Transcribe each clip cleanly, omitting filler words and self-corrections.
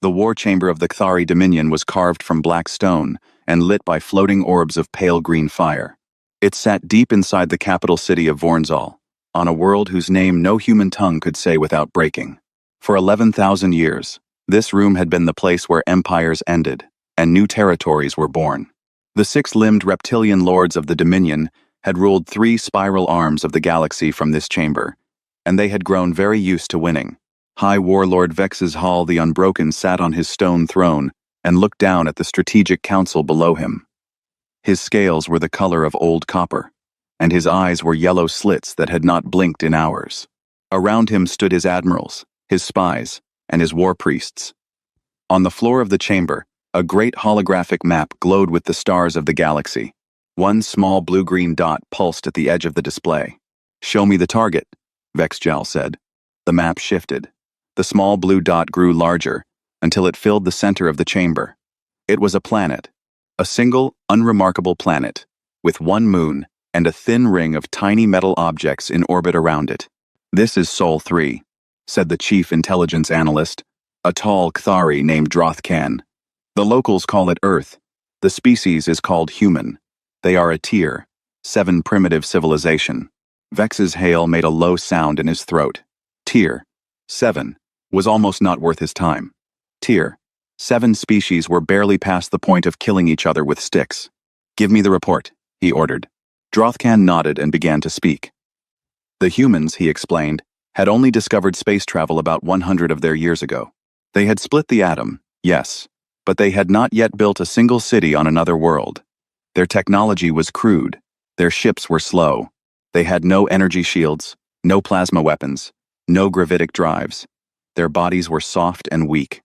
The war chamber of the Kthari Dominion was carved from black stone and lit by floating orbs of pale green fire. It sat deep inside the capital city of Vornzal, on a world whose name no human tongue could say without breaking. For 11,000 years, this room had been the place where empires ended, and new territories were born. The six-limbed reptilian lords of the Dominion had ruled 3 spiral arms of the galaxy from this chamber, and they had grown very used to winning. High Warlord Vex's Hall the Unbroken sat on his stone throne and looked down at the strategic council below him. His scales were the color of old copper, and his eyes were yellow slits that had not blinked in hours. Around him stood his admirals, his spies, and his war priests. On the floor of the chamber, a great holographic map glowed with the stars of the galaxy. One small blue-green dot pulsed at the edge of the display. "Show me the target," Vexjal said. The map shifted. The small blue dot grew larger until it filled the center of the chamber. It was a planet, a single, unremarkable planet, with one moon and a thin ring of tiny metal objects in orbit around it. "This is Sol 3, said the chief intelligence analyst, a tall Kthari named Drothkan. "The locals call it Earth. The species is called human. They are a tier 7 primitive civilization." Vex's hail made a low sound in his throat. Tier 7 was almost not worth his time. Tier 7 species were barely past the point of killing each other with sticks. "Give me the report," he ordered. Drothkan nodded and began to speak. The humans, he explained, had only discovered space travel about 100 of their years ago. They had split the atom, yes, but they had not yet built a single city on another world. Their technology was crude. Their ships were slow. They had no energy shields, no plasma weapons, no gravitic drives. Their bodies were soft and weak.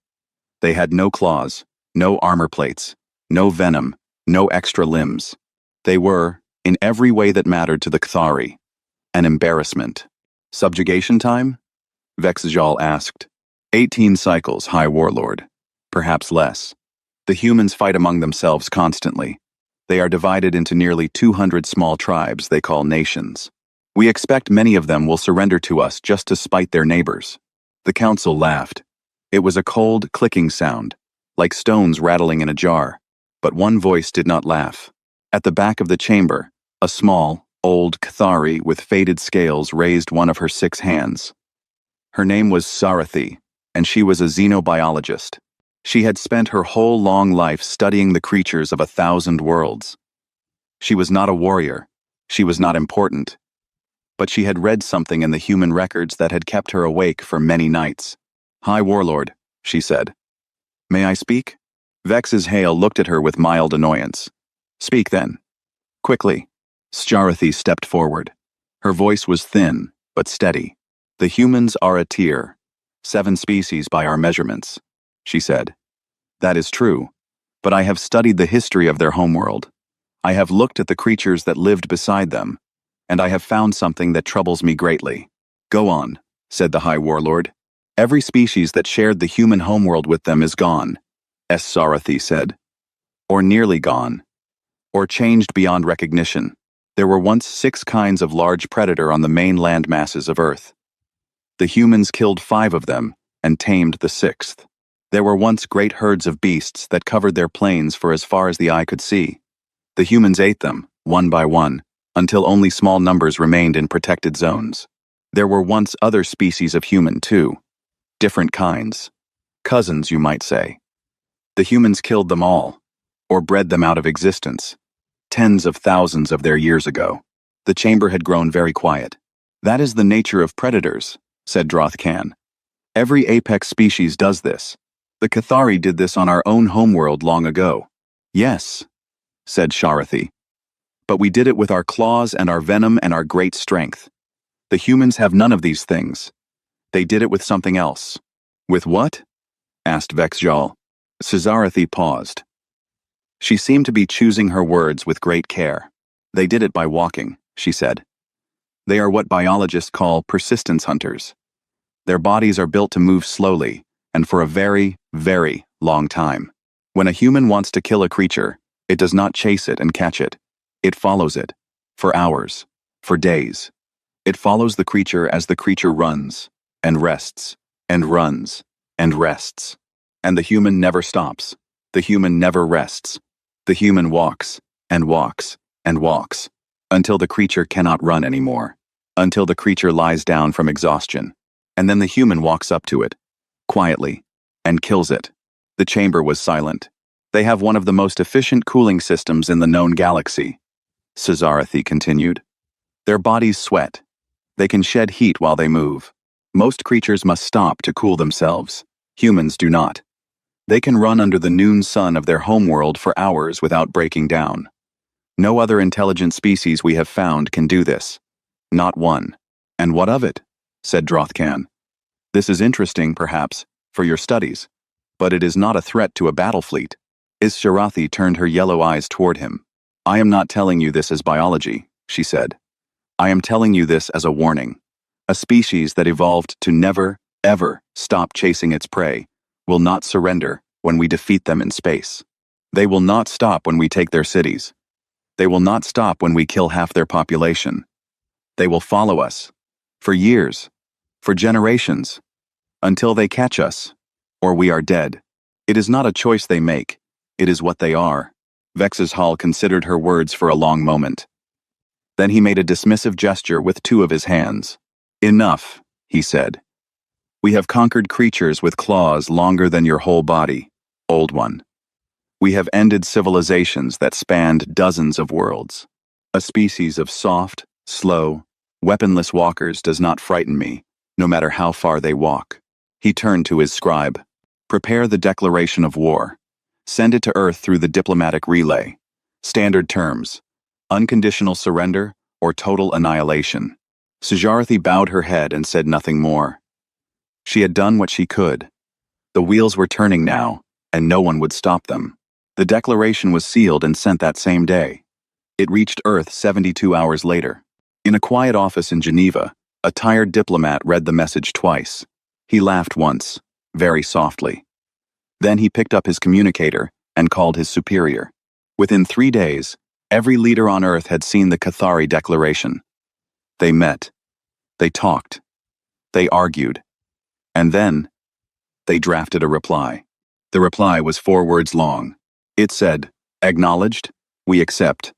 They had no claws, no armor plates, no venom, no extra limbs. They were, in every way that mattered to the Kthari, an embarrassment. "Subjugation time?" Vexjal asked. 18 cycles, High Warlord. Perhaps less. The humans fight among themselves constantly. They are divided into nearly 200 small tribes they call nations. We expect many of them will surrender to us just to spite their neighbors. The council laughed. It was a cold, clicking sound, like stones rattling in a jar, but one voice did not laugh. At the back of the chamber, a small, old Kthari with faded scales raised one of her 6 hands. Her name was Sarathi, and she was a xenobiologist. She had spent her whole long life studying the creatures of 1,000 worlds. She was not a warrior. She was not important. But she had read something in the human records that had kept her awake for many nights. "High Warlord," she said. "May I speak?" Vex's hail looked at her with mild annoyance. "Speak then." Quickly. Sarathi stepped forward. Her voice was thin, but steady. "The humans are a tier, 7 species by our measurements," she said. "That is true, but I have studied the history of their homeworld. I have looked at the creatures that lived beside them, and I have found something that troubles me greatly." "Go on," said the High Warlord. "Every species that shared the human homeworld with them is gone," Sarathi said. "Or nearly gone. Or changed beyond recognition. There were once 6 kinds of large predator on the main land masses of Earth. The humans killed 5 of them and tamed the 6th. There were once great herds of beasts that covered their plains for as far as the eye could see. The humans ate them, one by one, until only small numbers remained in protected zones. There were once other species of human, too. Different kinds. Cousins, you might say. The humans killed them all, or bred them out of existence. Tens of thousands of their years ago. The chamber had grown very quiet. "That is the nature of predators," said Drothkan. "Every apex species does this. The Kthari did this on our own homeworld long ago." "Yes," said Sarathi. "But we did it with our claws and our venom and our great strength. The humans have none of these things. They did it with something else." "With what?" asked Vexjal. Sarathi paused. She seemed to be choosing her words with great care. "They did it by walking," she said. "They are what biologists call persistence hunters. Their bodies are built to move slowly, and for a very, very long time. When a human wants to kill a creature, it does not chase it and catch it. It follows it, for hours, for days. It follows the creature as the creature runs, and rests, and runs, and rests. And the human never stops. The human never rests. The human walks, and walks, and walks, until the creature cannot run anymore, until the creature lies down from exhaustion. And then the human walks up to it, quietly, and kills it. The chamber was silent. They have one of the most efficient cooling systems in the known galaxy, Cesarethy continued. Their bodies sweat. They can shed heat while they move. Most creatures must stop to cool themselves. Humans do not. They can run under the noon sun of their homeworld for hours without breaking down. No other intelligent species we have found can do this. Not one. And what of it? Said Drothcan. This is interesting, perhaps, for your studies, but it is not a threat to a battle fleet. Sharathi turned her yellow eyes toward him. I am not telling you this as biology, she said. I am telling you this as a warning. A species that evolved to never, ever stop chasing its prey will not surrender when we defeat them in space. They will not stop when we take their cities. They will not stop when we kill half their population. They will follow us. For years. For generations. Until they catch us. Or we are dead. It is not a choice they make. It is what they are. Vexishal considered her words for a long moment. Then he made a dismissive gesture with two of his hands. Enough, he said. We have conquered creatures with claws longer than your whole body, old one. We have ended civilizations that spanned dozens of worlds. A species of soft, slow, weaponless walkers does not frighten me, no matter how far they walk. He turned to his scribe. Prepare the declaration of war. Send it to Earth through the diplomatic relay. Standard terms: unconditional surrender or total annihilation. Cesarethy bowed her head and said nothing more. She had done what she could. The wheels were turning now, and no one would stop them. The declaration was sealed and sent that same day. It reached Earth 72 hours later. In a quiet office in Geneva, a tired diplomat read the message twice. He laughed once, very softly. Then he picked up his communicator and called his superior. Within 3 days, every leader on Earth had seen the Cathari Declaration. They met. They talked. They argued. And then, they drafted a reply. The reply was 4 words long. It said, "Acknowledged, we accept.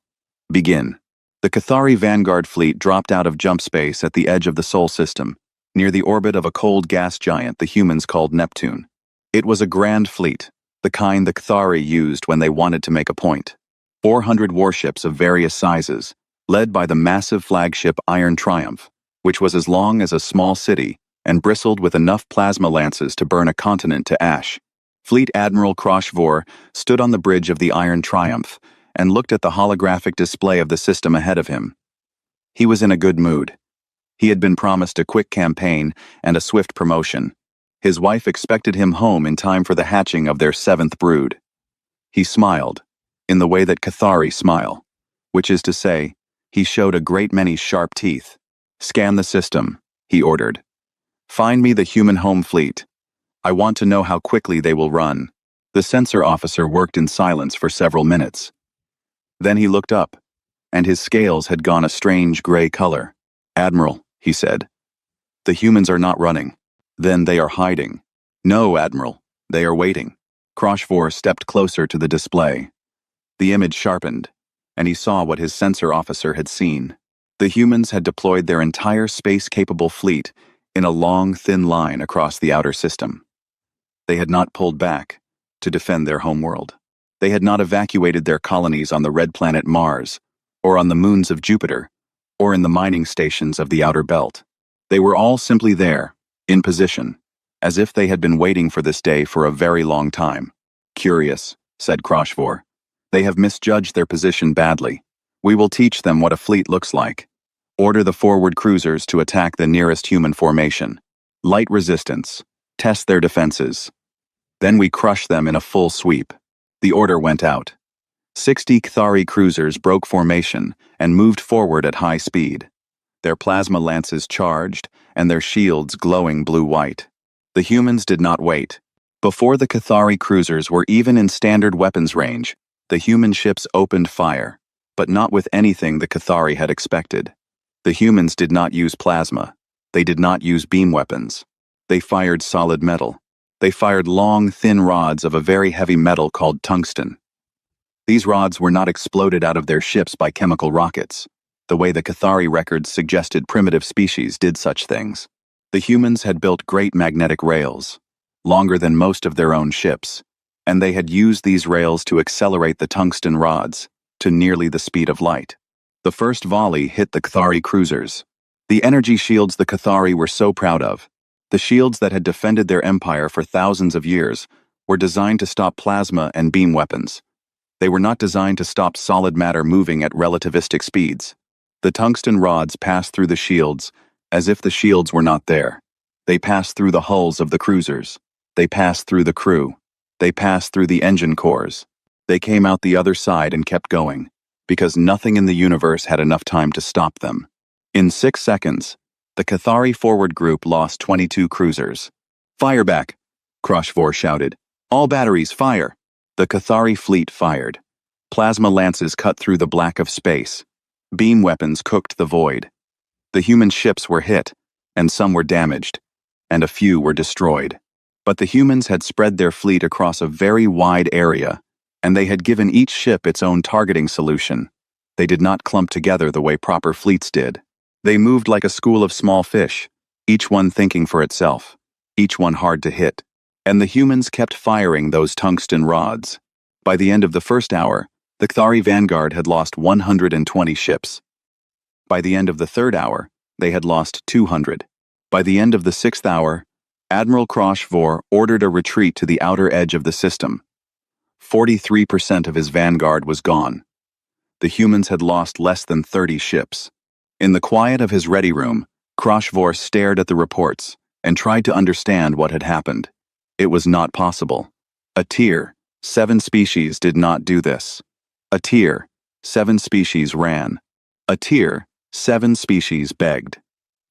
Begin." The Cathari Vanguard fleet dropped out of jump space at the edge of the Sol system, near the orbit of a cold gas giant the humans called Neptune. It was a grand fleet, the kind the Cathari used when they wanted to make a point. 400 warships of various sizes, led by the massive flagship Iron Triumph, which was as long as a small city and bristled with enough plasma lances to burn a continent to ash. Fleet Admiral Kroshvor stood on the bridge of the Iron Triumph and looked at the holographic display of the system ahead of him. He was in a good mood. He had been promised a quick campaign and a swift promotion. His wife expected him home in time for the hatching of their 7th brood. He smiled, in the way that Cathari smile, which is to say, he showed a great many sharp teeth. Scan the system, he ordered. Find me the human home fleet. I want to know how quickly they will run. The sensor officer worked in silence for several minutes. Then he looked up, and his scales had gone a strange gray color. Admiral, he said. The humans are not running. Then they are hiding. No, Admiral, they are waiting. Kroshvor stepped closer to the display. The image sharpened, and he saw what his sensor officer had seen. The humans had deployed their entire space-capable fleet in a long, thin line across the outer system. They had not pulled back to defend their homeworld. They had not evacuated their colonies on the red planet Mars, or on the moons of Jupiter, or in the mining stations of the outer belt. They were all simply there, in position, as if they had been waiting for this day for a very long time. Curious, said Kroshvor. They have misjudged their position badly. We will teach them what a fleet looks like. Order the forward cruisers to attack the nearest human formation. Light resistance. Test their defenses. Then we crush them in a full sweep. The order went out. 60 Cathari cruisers broke formation and moved forward at high speed. Their plasma lances charged and their shields glowing blue-white. The humans did not wait. Before the Cathari cruisers were even in standard weapons range, the human ships opened fire, but not with anything the Cathari had expected. The humans did not use plasma. They did not use beam weapons. They fired solid metal. They fired long, thin rods of a very heavy metal called tungsten. These rods were not exploded out of their ships by chemical rockets, the way the Cathari records suggested primitive species did such things. The humans had built great magnetic rails, longer than most of their own ships, and they had used these rails to accelerate the tungsten rods to nearly the speed of light. The first volley hit the Cathari cruisers. The energy shields the Cathari were so proud of, the shields that had defended their empire for thousands of years, were designed to stop plasma and beam weapons. They were not designed to stop solid matter moving at relativistic speeds. The tungsten rods passed through the shields as if the shields were not there. They passed through the hulls of the cruisers. They passed through the crew. They passed through the engine cores. They came out the other side and kept going, because nothing in the universe had enough time to stop them. In 6 seconds, the Cathari forward group lost 22 cruisers. "Fire back!" Kroshvor shouted. "All batteries, fire!" The Cathari fleet fired. Plasma lances cut through the black of space. Beam weapons cooked the void. The human ships were hit, and some were damaged, and a few were destroyed. But the humans had spread their fleet across a very wide area, and they had given each ship its own targeting solution. They did not clump together the way proper fleets did. They moved like a school of small fish, each one thinking for itself, each one hard to hit. And the humans kept firing those tungsten rods. By the end of the first hour, the Cathari vanguard had lost 120 ships. By the end of the third hour, they had lost 200. By the end of the sixth hour, Admiral Kroshvor ordered a retreat to the outer edge of the system. 43% of his vanguard was gone. The humans had lost less than 30 ships. In the quiet of his ready room, Kroshvor stared at the reports and tried to understand what had happened. It was not possible. A tier, 7 species did not do this. A tier, 7 species ran. A tier, 7 species begged.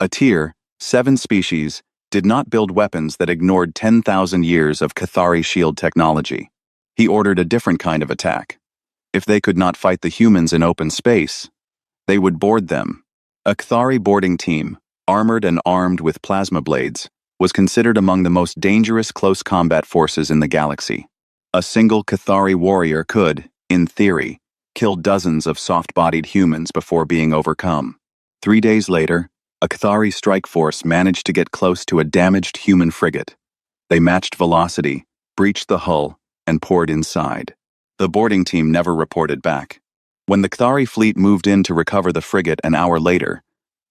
A tier, 7 species did not build weapons that ignored 10,000 years of Cathari shield technology. He ordered a different kind of attack. If they could not fight the humans in open space, they would board them. A Cathari boarding team, armored and armed with plasma blades, was considered among the most dangerous close combat forces in the galaxy. A single Cathari warrior could, in theory, kill dozens of soft-bodied humans before being overcome. 3 days later, a Cathari strike force managed to get close to a damaged human frigate. They matched velocity, breached the hull, and poured inside. The boarding team never reported back. When the Cathari fleet moved in to recover the frigate an hour later,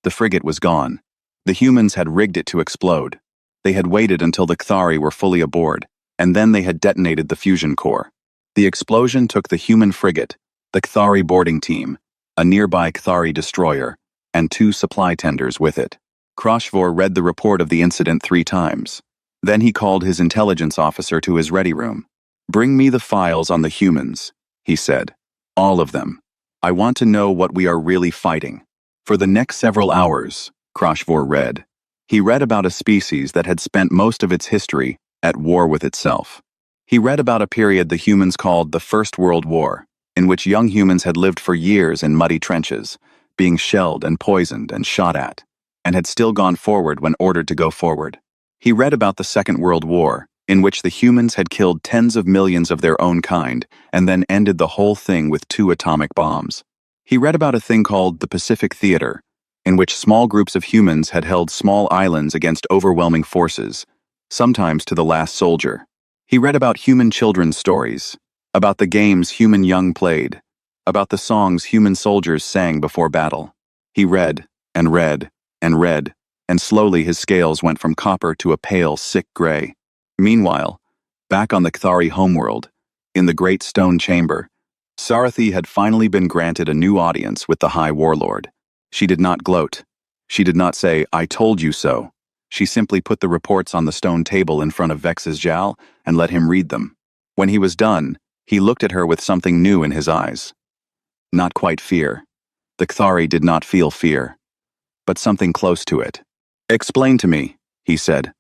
the frigate was gone. The humans had rigged it to explode. They had waited until the Cathari were fully aboard, and then they had detonated the fusion core. The explosion took the human frigate, the Cathari boarding team, a nearby Cathari destroyer, and 2 supply tenders with it. Kroshvor read the report of the incident 3 times. Then he called his intelligence officer to his ready room. "Bring me the files on the humans," he said. "All of them. I want to know what we are really fighting." For the next several hours, Kroshvor read. He read about a species that had spent most of its history at war with itself. He read about a period the humans called the First World War, in which young humans had lived for years in muddy trenches, being shelled and poisoned and shot at, and had still gone forward when ordered to go forward. He read about the Second World War, in which the humans had killed tens of millions of their own kind and then ended the whole thing with 2 atomic bombs. He read about a thing called the Pacific Theater, in which small groups of humans had held small islands against overwhelming forces, sometimes to the last soldier. He read about human children's stories, about the games human young played, about the songs human soldiers sang before battle. He read, and read, and read, and slowly his scales went from copper to a pale, sick gray. Meanwhile, back on the Cathari homeworld, in the great stone chamber, Sarathi had finally been granted a new audience with the High Warlord. She did not gloat. She did not say, "I told you so." She simply put the reports on the stone table in front of Vex's Jal and let him read them. When he was done, he looked at her with something new in his eyes. Not quite fear. The Cathari did not feel fear, but something close to it. "Explain to me," he said,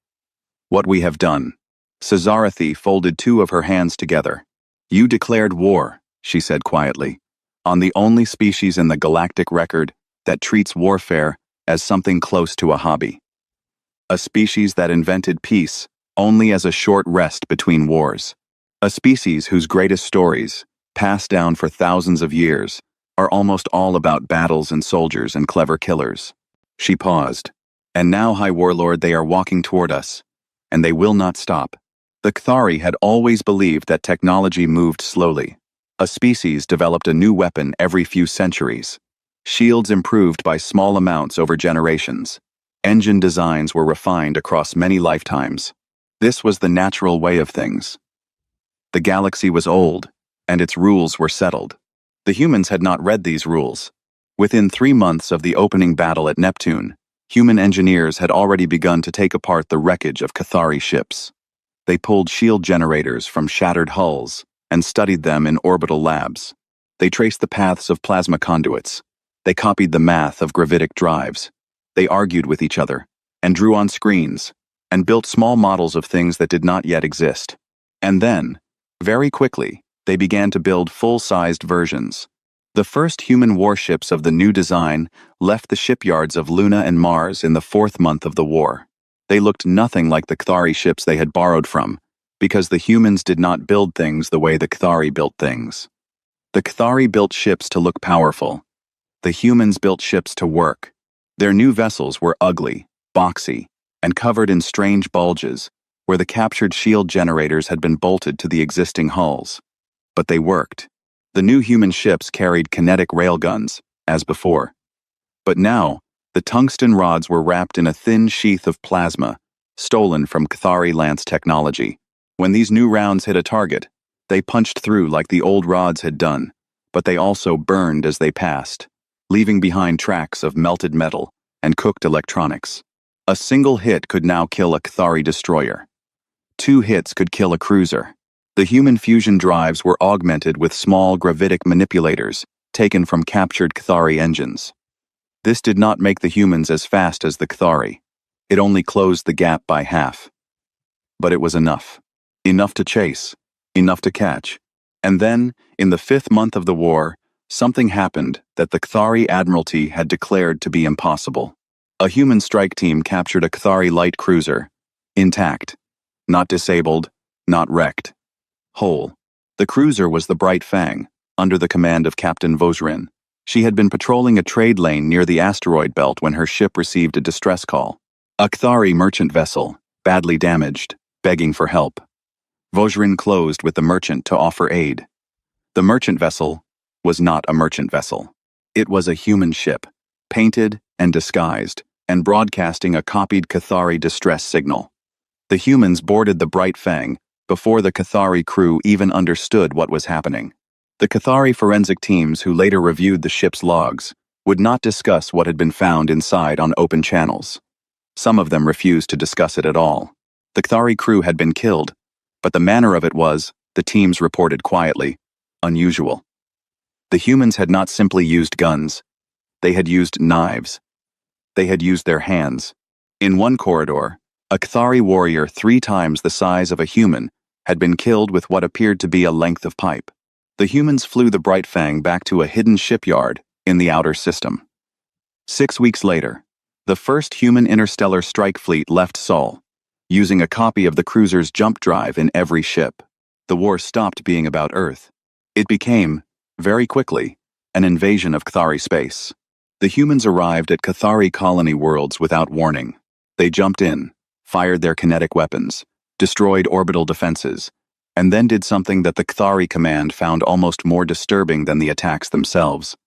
"what we have done." Sarathi folded 2 of her hands together. "You declared war," she said quietly, "on the only species in the galactic record that treats warfare as something close to a hobby. A species that invented peace only as a short rest between wars. A species whose greatest stories, passed down for thousands of years, are almost all about battles and soldiers and clever killers. She paused. And now, High Warlord, they are walking toward us, and they will not stop. The Kthari had always believed that technology moved slowly. A species developed a new weapon every few centuries. Shields improved by small amounts over generations. Engine designs were refined across many lifetimes. This was the natural way of things. The galaxy was old, and its rules were settled. The humans had not read these rules. Within 3 months of the opening battle at Neptune, human engineers had already begun to take apart the wreckage of Kthari ships. They pulled shield generators from shattered hulls and studied them in orbital labs. They traced the paths of plasma conduits. They copied the math of gravitic drives. They argued with each other, and drew on screens, and built small models of things that did not yet exist. And then, very quickly, they began to build full-sized versions. The first human warships of the new design left the shipyards of Luna and Mars in the 4th month of the war. They looked nothing like the Kthari ships they had borrowed from, because the humans did not build things the way the Kthari built things. The Kthari built ships to look powerful. The humans built ships to work. Their new vessels were ugly, boxy, and covered in strange bulges, where the captured shield generators had been bolted to the existing hulls. But they worked. The new human ships carried kinetic railguns, as before. But now, the tungsten rods were wrapped in a thin sheath of plasma, stolen from Kthari lance technology. When these new rounds hit a target, they punched through like the old rods had done, but they also burned as they passed, leaving behind tracks of melted metal and cooked electronics. A single hit could now kill a Kthari destroyer. 2 hits could kill a cruiser. The human fusion drives were augmented with small gravitic manipulators taken from captured Kthari engines. This did not make the humans as fast as the Kthari. It only closed the gap by half. But it was enough. Enough to chase. Enough to catch. And then, in the 5th month of the war, something happened that the Kthari Admiralty had declared to be impossible. A human strike team captured a Kthari light cruiser, intact, not disabled, not wrecked. Whole. The cruiser was the Bright Fang, under the command of Captain Vosrin. She had been patrolling a trade lane near the asteroid belt when her ship received a distress call. A Kthari merchant vessel, badly damaged, begging for help. Vosrin closed with the merchant to offer aid. The merchant vessel was not a merchant vessel. It was a human ship, painted and disguised, and broadcasting a copied Kthari distress signal. The humans boarded the Bright Fang before the Kthari crew even understood what was happening. The Kthari forensic teams who later reviewed the ship's logs would not discuss what had been found inside on open channels. Some of them refused to discuss it at all. The Kthari crew had been killed, but the manner of it was, the teams reported quietly, unusual. The humans had not simply used guns. They had used knives. They had used their hands. In one corridor, a Kthari warrior 3 times the size of a human had been killed with what appeared to be a length of pipe. The humans flew the Bright Fang back to a hidden shipyard in the outer system. 6 weeks later, the first human interstellar strike fleet left Sol, using a copy of the cruiser's jump drive in every ship. The war stopped being about Earth. It became, very quickly, an invasion of Kthari space. The humans arrived at Kthari colony worlds without warning. They jumped in, fired their kinetic weapons, destroyed orbital defenses, and then did something that the Kthari command found almost more disturbing than the attacks themselves.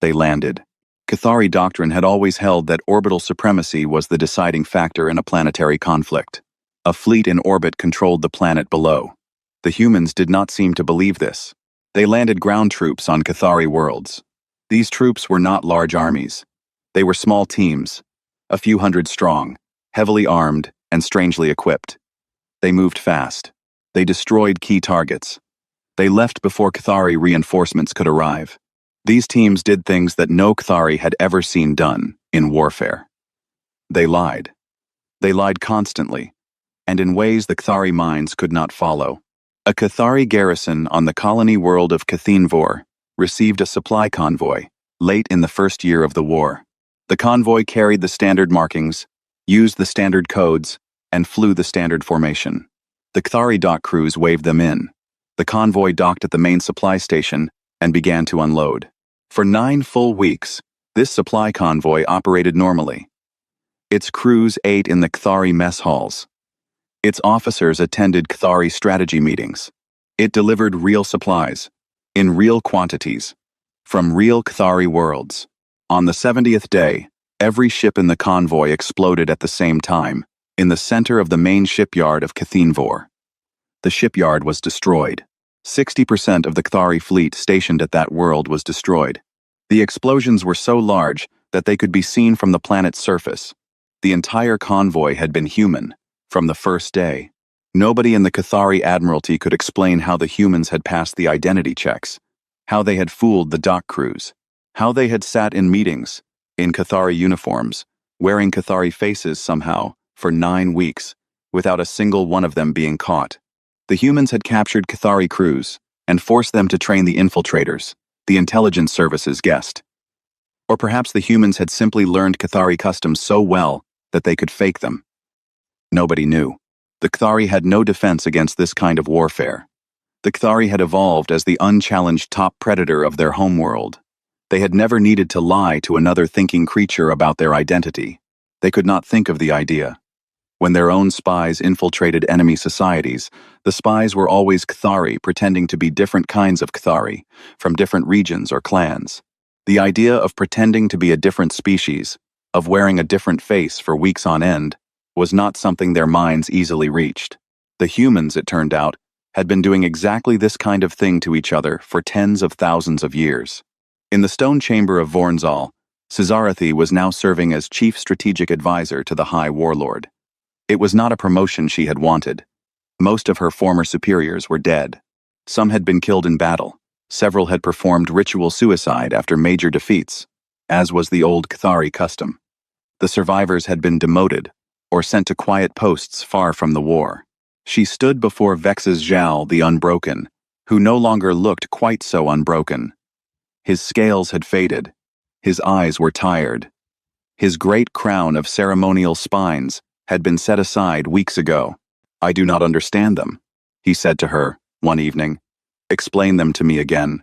They landed. Kthari doctrine had always held that orbital supremacy was the deciding factor in a planetary conflict. A fleet in orbit controlled the planet below. The humans did not seem to believe this. They landed ground troops on Kthari worlds. These troops were not large armies. They were small teams, a few hundred strong, heavily armed, and strangely equipped. They moved fast. They destroyed key targets. They left before Kthari reinforcements could arrive. These teams did things that no Kthari had ever seen done in warfare. They lied. They lied constantly, and in ways the Kthari minds could not follow. A Kthari garrison on the colony world of Kathinvor received a supply convoy late in the first year of the war. The convoy carried the standard markings, used the standard codes, and flew the standard formation. The Kthari dock crews waved them in. The convoy docked at the main supply station and began to unload. For 9 full weeks, this supply convoy operated normally. Its crews ate in the Kthari mess halls. Its officers attended Kthari strategy meetings. It delivered real supplies, in real quantities, from real Kthari worlds. On the 70th day, every ship in the convoy exploded at the same time, in the center of the main shipyard of Cathinvor. The shipyard was destroyed. 60% of the Kthari fleet stationed at that world was destroyed. The explosions were so large that they could be seen from the planet's surface. The entire convoy had been human, from the first day. Nobody in the Kthari Admiralty could explain how the humans had passed the identity checks, how they had fooled the dock crews, how they had sat in meetings, in Kthari uniforms, wearing Kthari faces somehow, for 9 weeks, without a single one of them being caught. The humans had captured Kthari crews and forced them to train the infiltrators, the intelligence services guessed. Or perhaps the humans had simply learned Kthari customs so well that they could fake them. Nobody knew. The Kthari had no defense against this kind of warfare. The Kthari had evolved as the unchallenged top predator of their homeworld. They had never needed to lie to another thinking creature about their identity. They could not think of the idea. When their own spies infiltrated enemy societies, the spies were always Kthari pretending to be different kinds of Kthari, from different regions or clans. The idea of pretending to be a different species, of wearing a different face for weeks on end, was not something their minds easily reached. The humans, it turned out, had been doing exactly this kind of thing to each other for tens of thousands of years. In the stone chamber of Vornzal, Sizarathi was now serving as chief strategic advisor to the High Warlord. It was not a promotion she had wanted. Most of her former superiors were dead. Some had been killed in battle. Several had performed ritual suicide after major defeats, as was the old Kthari custom. The survivors had been demoted, or sent to quiet posts far from the war. She stood before Vex's Zhao the Unbroken, who no longer looked quite so unbroken. His scales had faded. His eyes were tired. His great crown of ceremonial spines had been set aside weeks ago. "I do not understand them," he said to her, one evening. "Explain them to me again.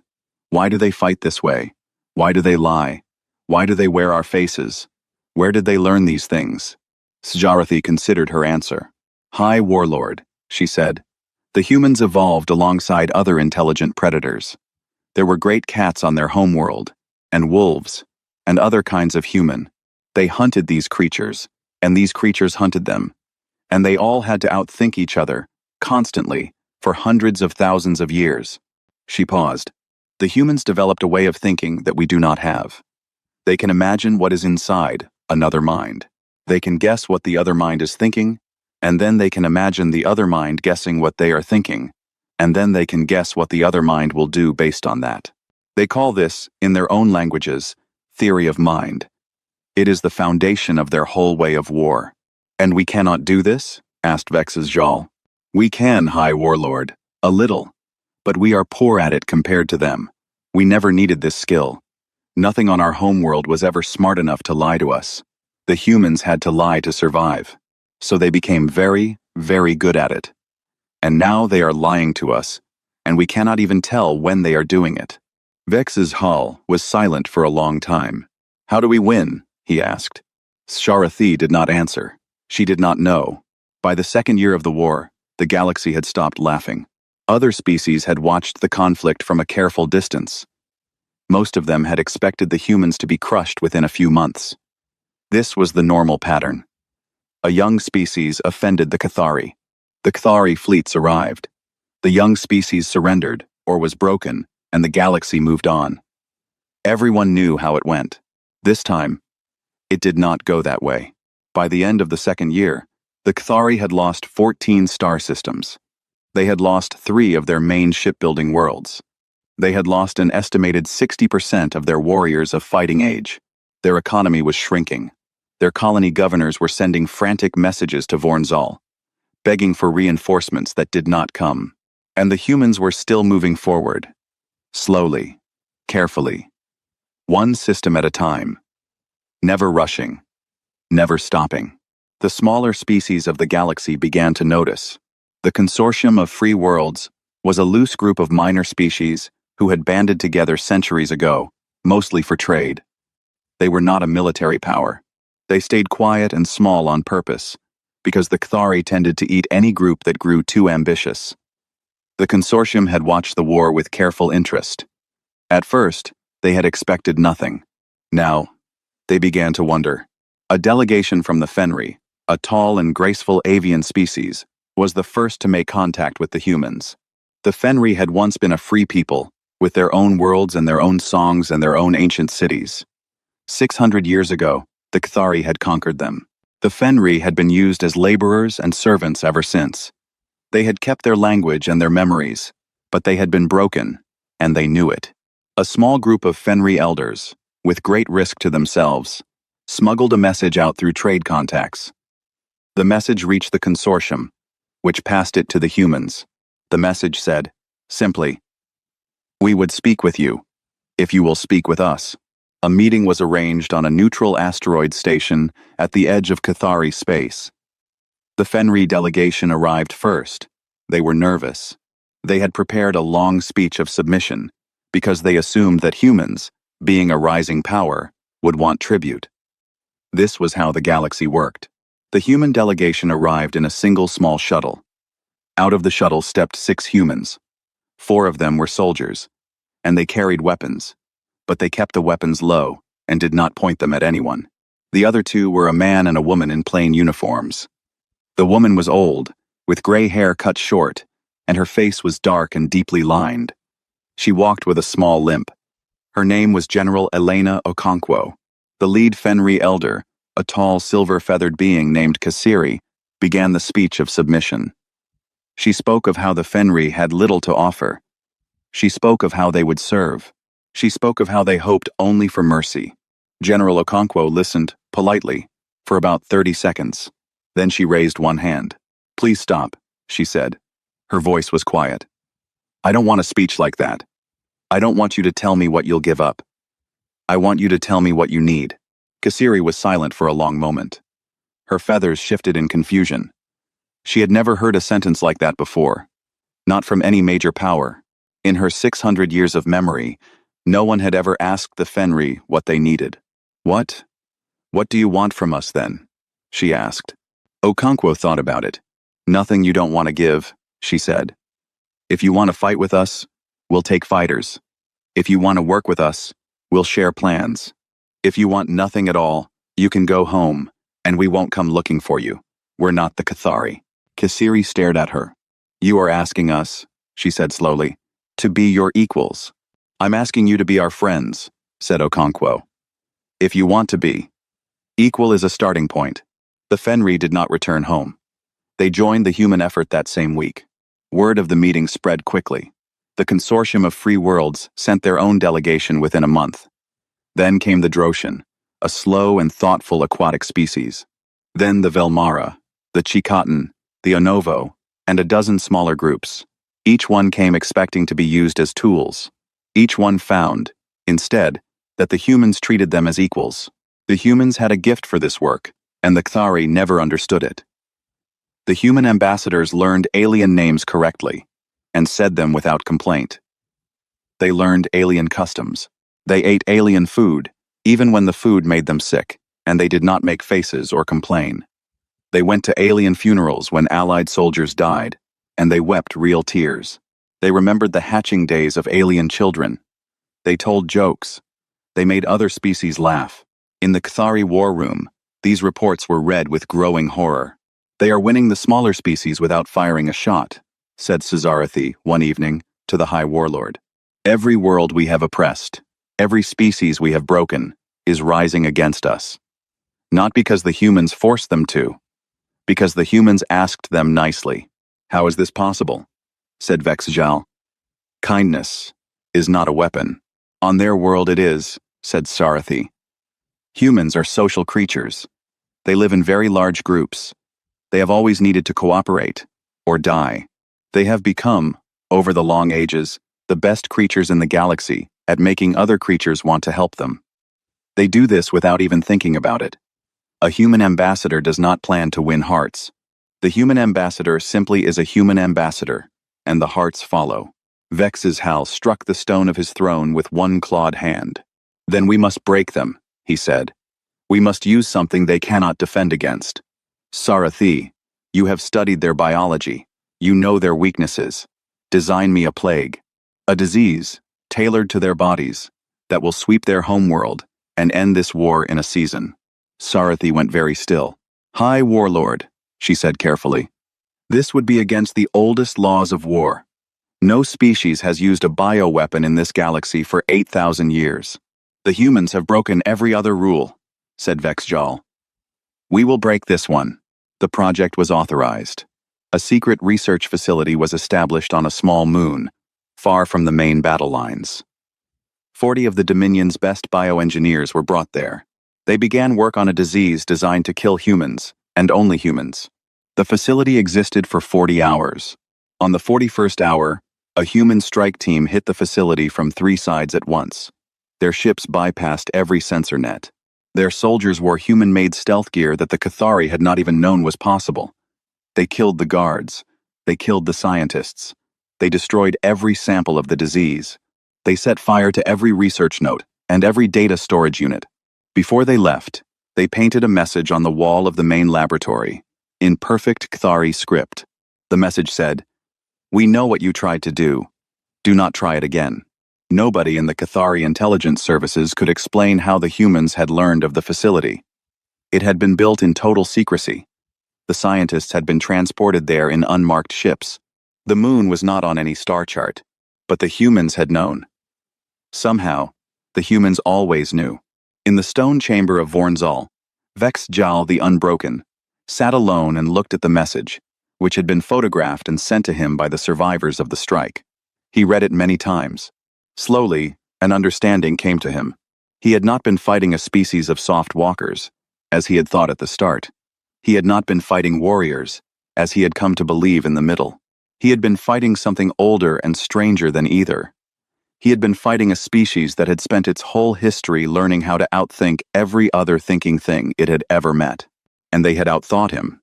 Why do they fight this way? Why do they lie? Why do they wear our faces? Where did they learn these things?" Sizarathi considered her answer. "High Warlord," she said, "the humans evolved alongside other intelligent predators. There were great cats on their homeworld, and wolves, and other kinds of human. They hunted these creatures, and these creatures hunted them. And they all had to outthink each other, constantly, for hundreds of thousands of years." She paused. "The humans developed a way of thinking that we do not have. They can imagine what is inside another mind. They can guess what the other mind is thinking, and then they can imagine the other mind guessing what they are thinking, and then they can guess what the other mind will do based on that. They call this, in their own languages, theory of mind. It is the foundation of their whole way of war." "And we cannot do this?" asked Vex's Jal. "We can, High Warlord, a little, but we are poor at it compared to them. We never needed this skill. Nothing on our homeworld was ever smart enough to lie to us. The humans had to lie to survive. So they became very, very good at it. And now they are lying to us, and we cannot even tell when they are doing it." Vex's Hull was silent for a long time. "How do we win?" he asked. Sharathi did not answer. She did not know. By the second year of the war, the galaxy had stopped laughing. Other species had watched the conflict from a careful distance. Most of them had expected the humans to be crushed within a few months. This was the normal pattern. A young species offended the Kthari. The Kthari fleets arrived. The young species surrendered, or was broken, and the galaxy moved on. Everyone knew how it went. This time, it did not go that way. By the end of the second year, the Kthari had lost 14 star systems. They had lost 3 of their main shipbuilding worlds. They had lost an estimated 60% of their warriors of fighting age. Their economy was shrinking. Their colony governors were sending frantic messages to Vornzal, begging for reinforcements that did not come. And the humans were still moving forward. Slowly, carefully, one system at a time. Never rushing, never stopping. The smaller species of the galaxy began to notice. The Consortium of Free Worlds was a loose group of minor species who had banded together centuries ago, mostly for trade. They were not a military power. They stayed quiet and small on purpose, because the Cathari tended to eat any group that grew too ambitious. The Consortium had watched the war with careful interest. At first, they had expected nothing. Now, they began to wonder. A delegation from the Fenri, a tall and graceful avian species, was the first to make contact with the humans. The Fenri had once been a free people, with their own worlds and their own songs and their own ancient cities. 600 years ago, the Cathari had conquered them. The Fenri had been used as laborers and servants ever since. They had kept their language and their memories, but they had been broken, and they knew it. A small group of Fenri elders, with great risk to themselves, smuggled a message out through trade contacts. The message reached the Consortium, which passed it to the humans. The message said, simply, "We would speak with you, if you will speak with us." A meeting was arranged on a neutral asteroid station at the edge of Cathari space. The Fenri delegation arrived first. They were nervous. They had prepared a long speech of submission, because they assumed that humans, being a rising power, would want tribute. This was how the galaxy worked. The human delegation arrived in a single small shuttle. Out of the shuttle stepped 6 humans. 4 of them were soldiers, and they carried weapons, but they kept the weapons low and did not point them at anyone. The other 2 were a man and a woman in plain uniforms. The woman was old, with gray hair cut short, and her face was dark and deeply lined. She walked with a small limp. Her name was General Elena Okonkwo. The lead Fenri elder, a tall silver-feathered being named Kasiri, began the speech of submission. She spoke of how the Fenri had little to offer. She spoke of how they would serve. She spoke of how they hoped only for mercy. General Okonkwo listened, politely, for about 30 seconds. Then she raised one hand. "Please stop," she said. Her voice was quiet. "I don't want a speech like that. I don't want you to tell me what you'll give up. I want you to tell me what you need." Kasiri was silent for a long moment. Her feathers shifted in confusion. She had never heard a sentence like that before. Not from any major power. In her 600 years of memory, no one had ever asked the Fenri what they needed. "What? What do you want from us then?" she asked. Okonkwo thought about it. "Nothing you don't want to give," she said. "If you want to fight with us, we'll take fighters. If you want to work with us, we'll share plans. If you want nothing at all, you can go home, and we won't come looking for you. We're not the Cathari." Kasiri stared at her. "You are asking us," she said slowly, "to be your equals." "I'm asking you to be our friends," said Okonkwo. "If you want to be. Equal is a starting point." The Fenri did not return home. They joined the human effort that same week. Word of the meeting spread quickly. The Consortium of Free Worlds sent their own delegation within a month. Then came the Droshan, a slow and thoughtful aquatic species. Then the Velmara, the Chikatan, the Onovo, and a dozen smaller groups. Each one came expecting to be used as tools. Each one found, instead, that the humans treated them as equals. The humans had a gift for this work, and the Cathari never understood it. The human ambassadors learned alien names correctly, and said them without complaint. They learned alien customs. They ate alien food, even when the food made them sick, and they did not make faces or complain. They went to alien funerals when Allied soldiers died, and they wept real tears. They remembered the hatching days of alien children. They told jokes. They made other species laugh. In the Cathari war room, these reports were read with growing horror. "They are winning the smaller species without firing a shot," said Cesarathi one evening to the High Warlord. "Every world we have oppressed, every species we have broken, is rising against us. Not because the humans forced them to, because the humans asked them nicely." "How is this possible?" said Vexjal. "Kindness is not a weapon." "On their world it is," said Sarathi. "Humans are social creatures. They live in very large groups. They have always needed to cooperate, or die. They have become, over the long ages, the best creatures in the galaxy at making other creatures want to help them. They do this without even thinking about it. A human ambassador does not plan to win hearts. The human ambassador simply is a human ambassador, and the hearts follow. Vex's Hal struck the stone of his throne with one clawed hand. Then we must break them, he said. We must use something they cannot defend against. Sarathi, you have studied their biology. You know their weaknesses. Design me a plague. A disease, tailored to their bodies, that will sweep their homeworld and end this war in a season. Sarathi went very still. High Warlord, she said carefully. This would be against the oldest laws of war. No species has used a bioweapon in this galaxy for 8,000 years. The humans have broken every other rule, said Vexjal. We will break this one. The project was authorized. A secret research facility was established on a small moon, far from the main battle lines. 40 of the Dominion's best bioengineers were brought there. They began work on a disease designed to kill humans, and only humans. The facility existed for 40 hours. On the 41st hour, a human strike team hit the facility from 3 sides at once. Their ships bypassed every sensor net. Their soldiers wore human-made stealth gear that the Cathari had not even known was possible. They killed the guards. They killed the scientists. They destroyed every sample of the disease. They set fire to every research note and every data storage unit. Before they left, they painted a message on the wall of the main laboratory, in perfect Cathari script. The message said, "We know what you tried to do. Do not try it again." Nobody in the Cathari intelligence services could explain how the humans had learned of the facility. It had been built in total secrecy. The scientists had been transported there in unmarked ships. The moon was not on any star chart, but the humans had known. Somehow, the humans always knew. In the stone chamber of Vornzal, Vexjal the Unbroken sat alone and looked at the message, which had been photographed and sent to him by the survivors of the strike. He read it many times. Slowly, an understanding came to him. He had not been fighting a species of soft walkers, as he had thought at the start. He had not been fighting warriors, as he had come to believe in the middle. He had been fighting something older and stranger than either. He had been fighting a species that had spent its whole history learning how to outthink every other thinking thing it had ever met. And they had outthought him.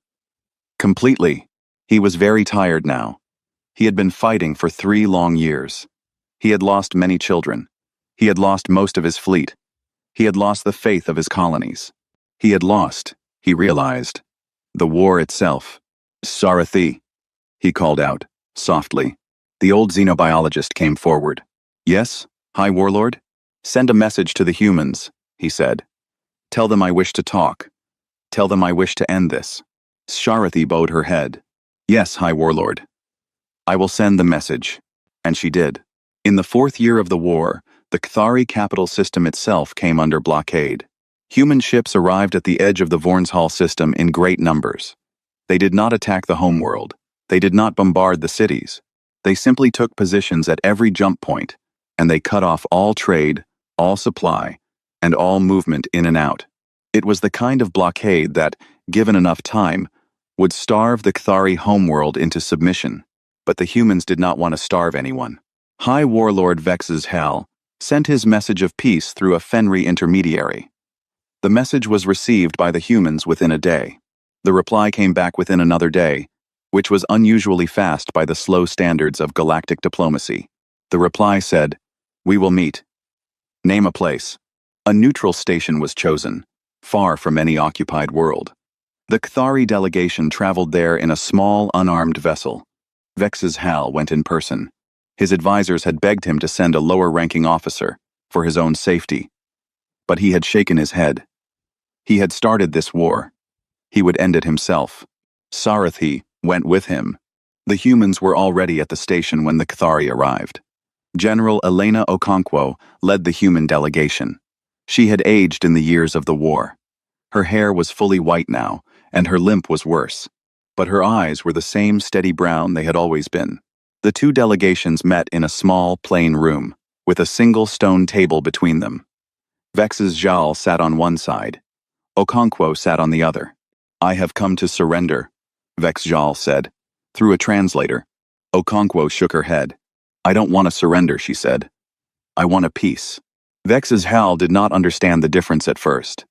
Completely. He was very tired now. He had been fighting for 3 long years. He had lost many children. He had lost most of his fleet. He had lost the faith of his colonies. He had lost, he realized, the war itself. Sarathi, he called out, softly. The old xenobiologist came forward. Yes, High Warlord? Send a message to the humans, he said. Tell them I wish to talk. Tell them I wish to end this. Sarathi bowed her head. Yes, High Warlord. I will send the message. And she did. In the 4th year of the war, the Cathari capital system itself came under blockade. Human ships arrived at the edge of the Vornzal system in great numbers. They did not attack the homeworld. They did not bombard the cities. They simply took positions at every jump point, and they cut off all trade, all supply, and all movement in and out. It was the kind of blockade that, given enough time, would starve the Cathari homeworld into submission. But the humans did not want to starve anyone. High Warlord Vex's Hal sent his message of peace through a Fenri intermediary. The message was received by the humans within a day. The reply came back within another day, which was unusually fast by the slow standards of galactic diplomacy. The reply said, "We will meet. Name a place." A neutral station was chosen, far from any occupied world. The Cathari delegation traveled there in a small, unarmed vessel. Vex's Hal went in person. His advisors had begged him to send a lower-ranking officer, for his own safety. But he had shaken his head. He had started this war. He would end it himself. Sarathi went with him. The humans were already at the station when the Cathari arrived. General Elena Okonkwo led the human delegation. She had aged in the years of the war. Her hair was fully white now, and her limp was worse. But her eyes were the same steady brown they had always been. The 2 delegations met in a small, plain room, with a single stone table between them. Vex's Jal sat on one side. Okonkwo sat on the other. "I have come to surrender," Vexjal said, through a translator. Okonkwo shook her head. "I don't want to surrender," she said. "I want a peace." Vex's Hal did not understand the difference at first.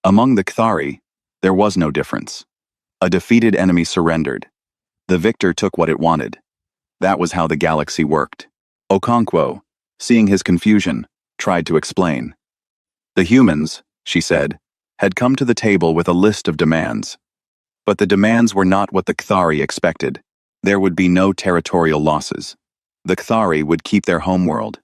Among the Cathari, There was no difference. A defeated enemy surrendered. The victor took what it wanted. That was how the galaxy worked. Okonkwo, seeing his confusion, tried to explain. The humans, she said, had come to the table with a list of demands. But the demands were not what the Kthari expected. There would be no territorial losses. The Kthari would keep their homeworld.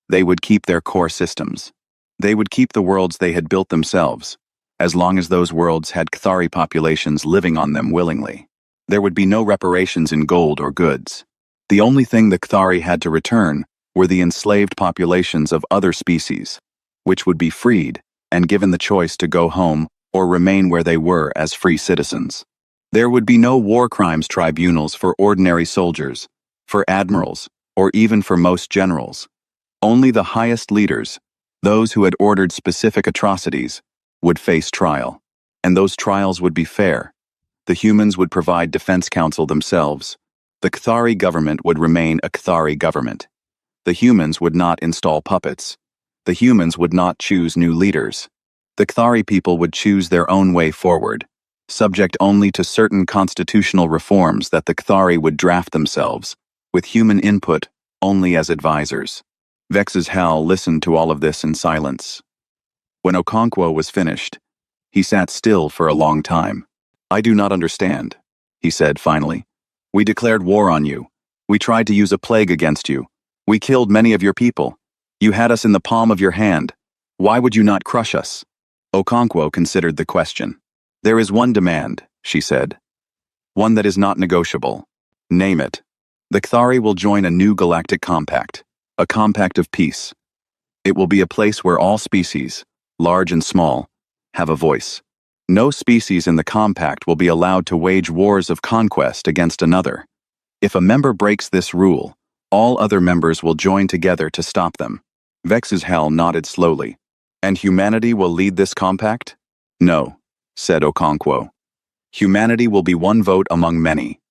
They would keep their core systems. They would keep the worlds they had built themselves, as long as those worlds had Kthari populations living on them willingly. There would be no reparations in gold or goods. The only thing the Kthari had to return were the enslaved populations of other species, which would be freed and given the choice to go home or remain where they were as free citizens. There would be no war crimes tribunals for ordinary soldiers, for admirals, or even for most generals. Only the highest leaders, those who had ordered specific atrocities, would face trial, and those trials would be fair. The humans would provide defense counsel themselves. The Kthari government would remain a Kthari government. The humans would not install puppets. The humans would not choose new leaders. The Kthari people would choose their own way forward, subject only to certain constitutional reforms that the Kthari would draft themselves, with human input only as advisors. Vex's Hal listened to all of this in silence. When Okonkwo was finished, he sat still for a long time. "I do not understand," he said finally. "We declared war on you. We tried to use a plague against you. We killed many of your people. You had us in the palm of your hand. Why would you not crush us?" Okonkwo considered the question. "There is one demand," she said. "One that is not negotiable. Name it. The Kthari will join a new galactic compact, a compact of peace. It will be a place where all species, large and small, have a voice. No species in the compact will be allowed to wage wars of conquest against another. If a member breaks this rule, all other members will join together to stop them." Vex's Hal nodded slowly. "And humanity will lead this compact?" "No," said Okonkwo. "Humanity will be one vote among many,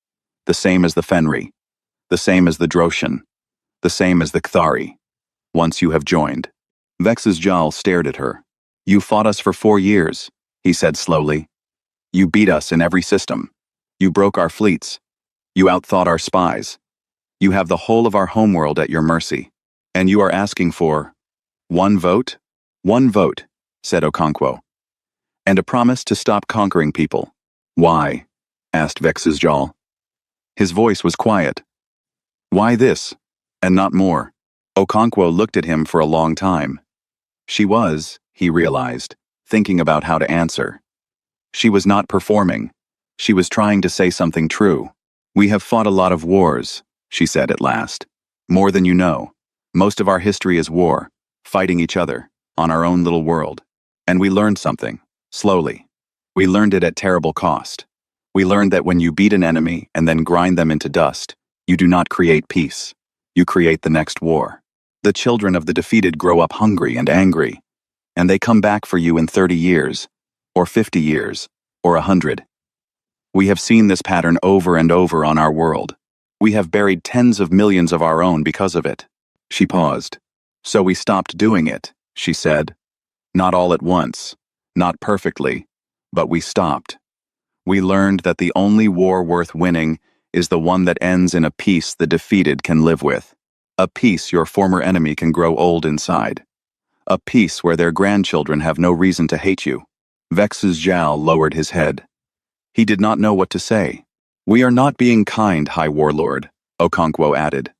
the same as the Fenri, the same as the Droshan, the same as the Kthari, once you have joined." Vex's Jal stared at her. "You fought us for 4 years," he said slowly. "You beat us in every system. You broke our fleets. You outthought our spies. You have the whole of our homeworld at your mercy. And you are asking for one vote?" "One vote," said Okonkwo. "And a promise to stop conquering people." "Why?" asked Vex's Jal. His voice was quiet. "Why this, and not more?" Okonkwo looked at him for a long time. She was, he realized, thinking about how to answer. She was not performing. She was trying to say something true. "We have fought a lot of wars," she said at last. "More than you know. Most of our history is war, fighting each other, on our own little world. And we learned something, slowly. We learned it at terrible cost. We learned that when you beat an enemy and then grind them into dust, you do not create peace. You create the next war. The children of the defeated grow up hungry and angry, and they come back for you in 30 years, or 50 years, or 100. We have seen this pattern over and over on our world. We have buried tens of millions of our own because of it." She paused. "So we stopped doing it," she said. "Not all at once, not perfectly, but we stopped. We learned that the only war worth winning is the one that ends in a peace the defeated can live with. A peace your former enemy can grow old inside. A peace where their grandchildren have no reason to hate you." Vex's Jal lowered his head. He did not know what to say. "We are not being kind, High Warlord," Okonkwo added.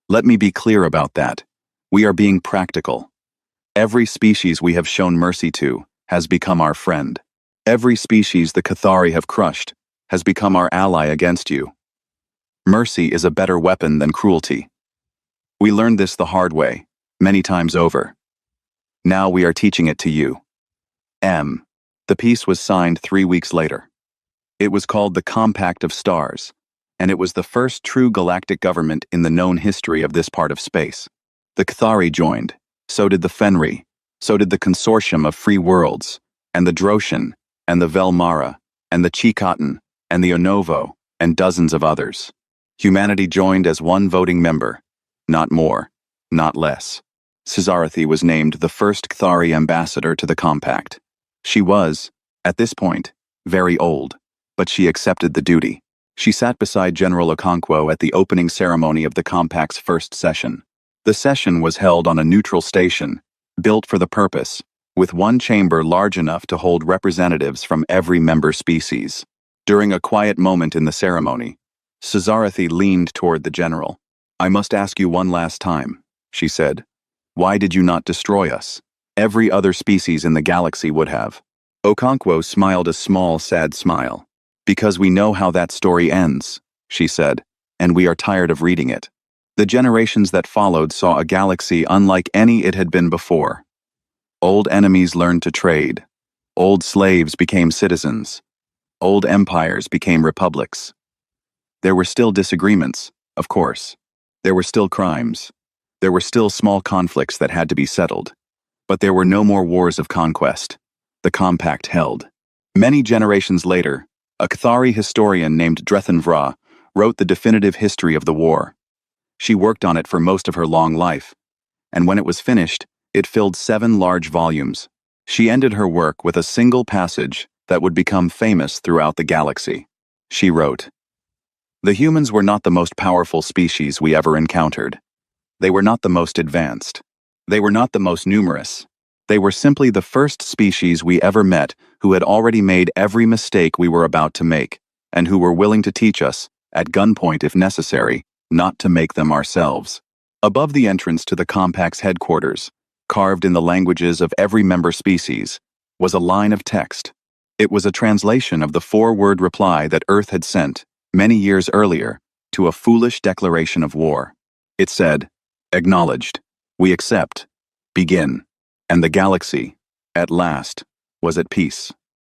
"Let me be clear about that. We are being practical. Every species we have shown mercy to has become our friend. Every species the Kthari have crushed has become our ally against you. Mercy is a better weapon than cruelty. We learned this the hard way, many times over. Now we are teaching it to you." The peace was signed 3 weeks later. It was called the Compact of Stars, and it was the first true galactic government in the known history of this part of space. The Kthari joined, so did the Fenri, so did the Consortium of Free Worlds, and the Droshan, and the Velmara, and the Chikotan, and the Onovo, and dozens of others. Humanity joined as one voting member, not more, not less. Cesarathi was named the first Kthari ambassador to the Compact. She was, at this point, very old, but she accepted the duty. She sat beside General Okonkwo at the opening ceremony of the Compact's first session. The session was held on a neutral station, built for the purpose, with one chamber large enough to hold representatives from every member species. During a quiet moment in the ceremony, Cesarathy leaned toward the general. "I must ask you one last time," she said. "Why did you not destroy us? Every other species in the galaxy would have." Okonkwo smiled a small, sad smile. "Because we know how that story ends," she said, "and we are tired of reading it." The generations that followed saw a galaxy unlike any it had been before. Old enemies learned to trade. Old slaves became citizens. Old empires became republics. There were still disagreements, of course. There were still crimes. There were still small conflicts that had to be settled. But there were no more wars of conquest. The Compact held. Many generations later, a Cathari historian named Drethan Vra wrote the definitive history of the war. She worked on it for most of her long life, and when it was finished, it filled 7 large volumes. She ended her work with a single passage that would become famous throughout the galaxy. She wrote, "The humans were not the most powerful species we ever encountered. They were not the most advanced. They were not the most numerous. They were simply the first species we ever met who had already made every mistake we were about to make, and who were willing to teach us, at gunpoint if necessary, not to make them ourselves." Above the entrance to the Compact's headquarters, carved in the languages of every member species, was a line of text. It was a translation of the 4-word reply that Earth had sent, many years earlier, to a foolish declaration of war. It said, "Acknowledged. We accept. Begin." And the galaxy, at last, was at peace.